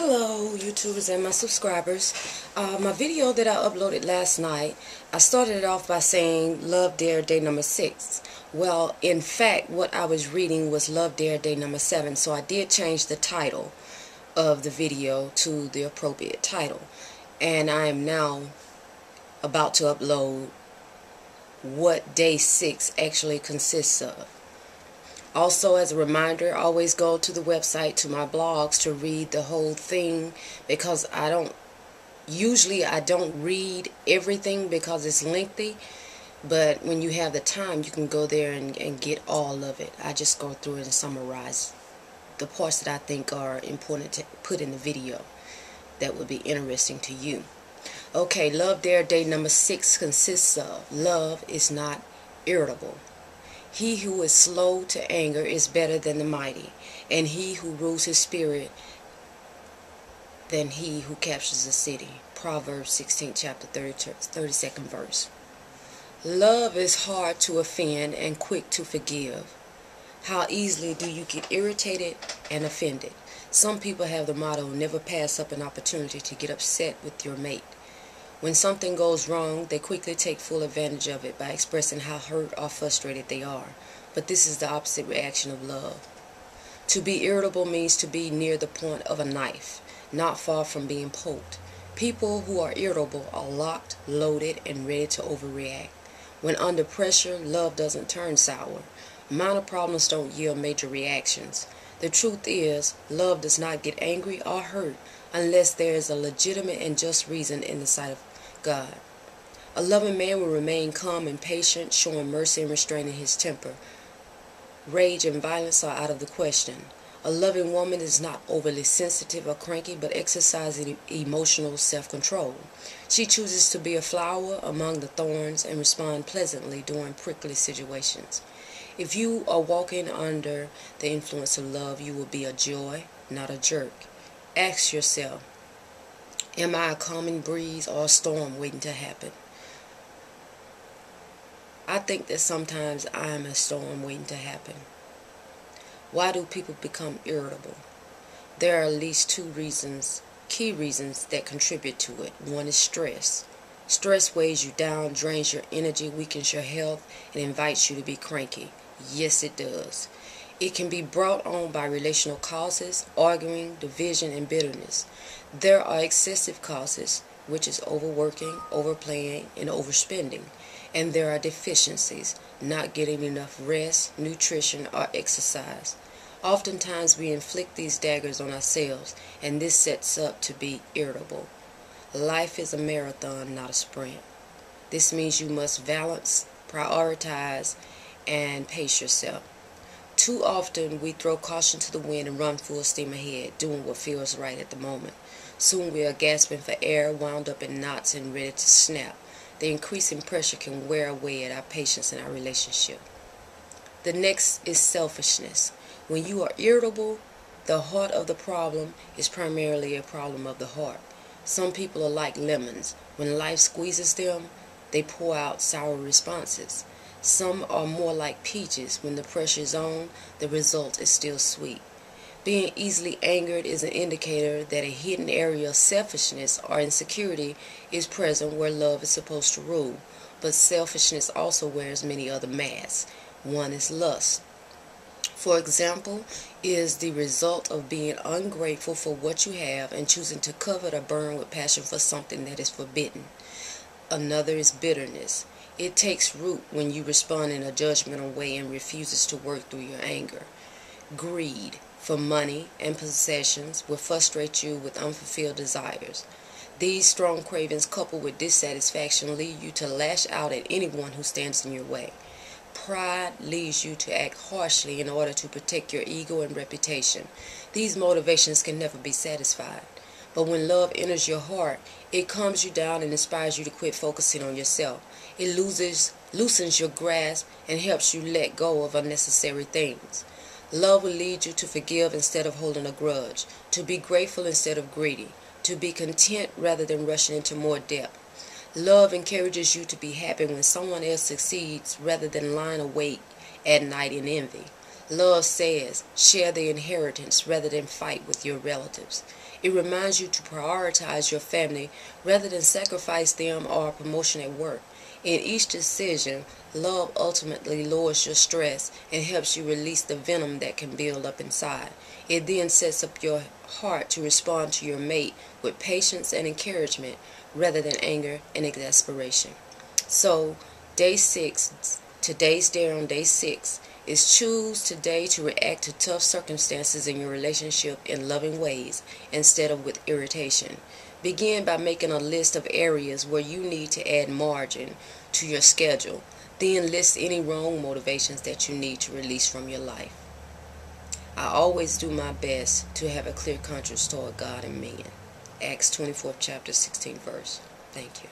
Hello YouTubers and my subscribers. My video that I uploaded last night, I started it off by saying Love Dare Day number 6. Well, in fact, what I was reading was Love Dare Day number 7, so I did change the title of the video to the appropriate title. And I am now about to upload what Day 6 actually consists of. Also, as a reminder, always go to the website, to my blogs, to read the whole thing, because I don't read everything because it's lengthy, but when you have the time, you can go there and get all of it. I just go through it and summarize the parts that I think are important to put in the video that would be interesting to you. Okay, Love Dare Day number 6 consists of: love is not irritable. He who is slow to anger is better than the mighty, and he who rules his spirit than he who captures a city. Proverbs 16, chapter 32nd verse. Love is hard to offend and quick to forgive. How easily do you get irritated and offended? Some people have the motto, never pass up an opportunity to get upset with your mate. When something goes wrong, they quickly take full advantage of it by expressing how hurt or frustrated they are. But this is the opposite reaction of love. To be irritable means to be near the point of a knife, not far from being poked. People who are irritable are locked, loaded, and ready to overreact. When under pressure, love doesn't turn sour. Minor problems don't yield major reactions. The truth is, love does not get angry or hurt unless there is a legitimate and just reason in the sight of God. A loving man will remain calm and patient, showing mercy and restraining his temper. Rage and violence are out of the question. A loving woman is not overly sensitive or cranky, but exercises emotional self-control. She chooses to be a flower among the thorns and respond pleasantly during prickly situations. If you are walking under the influence of love, you will be a joy, not a jerk. Ask yourself, am I a calming breeze or a storm waiting to happen? I think that sometimes I am a storm waiting to happen. Why do people become irritable? There are at least two key reasons that contribute to it. One is stress. Stress weighs you down, drains your energy, weakens your health, and invites you to be cranky. Yes, it does. It can be brought on by relational causes, arguing, division, and bitterness. There are excessive causes, which is overworking, overplaying, and overspending. And there are deficiencies, not getting enough rest, nutrition, or exercise. Oftentimes we inflict these daggers on ourselves, and this sets up to be irritable. Life is a marathon, not a sprint. This means you must balance, prioritize, and pace yourself. Too often we throw caution to the wind and run full steam ahead, doing what feels right at the moment. Soon we are gasping for air, wound up in knots and ready to snap. The increasing pressure can wear away at our patience in our relationship. The next is selfishness. When you are irritable, the heart of the problem is primarily a problem of the heart. Some people are like lemons. When life squeezes them, they pour out sour responses. Some are more like peaches. When the pressure is on, the result is still sweet. Being easily angered is an indicator that a hidden area of selfishness or insecurity is present where love is supposed to rule. But selfishness also wears many other masks. One is lust. For example, is the result of being ungrateful for what you have and choosing to covet or burn with passion for something that is forbidden. Another is bitterness. It takes root when you respond in a judgmental way and refuses to work through your anger. Greed for money and possessions will frustrate you with unfulfilled desires. These strong cravings coupled with dissatisfaction lead you to lash out at anyone who stands in your way. Pride leads you to act harshly in order to protect your ego and reputation. These motivations can never be satisfied. But when love enters your heart, it calms you down and inspires you to quit focusing on yourself. It loosens your grasp and helps you let go of unnecessary things. Love will lead you to forgive instead of holding a grudge, to be grateful instead of greedy, to be content rather than rushing into more debt. Love encourages you to be happy when someone else succeeds rather than lying awake at night in envy. Love says, share the inheritance rather than fight with your relatives. It reminds you to prioritize your family rather than sacrifice them or a promotion at work. In each decision, love ultimately lowers your stress and helps you release the venom that can build up inside. It then sets up your heart to respond to your mate with patience and encouragement rather than anger and exasperation. So, day 6, today's day on day 6, is choose today to react to tough circumstances in your relationship in loving ways instead of with irritation. Begin by making a list of areas where you need to add margin to your schedule. Then list any wrong motivations that you need to release from your life. I always do my best to have a clear conscience toward God and man. Acts 24th chapter 16th verse. Thank you.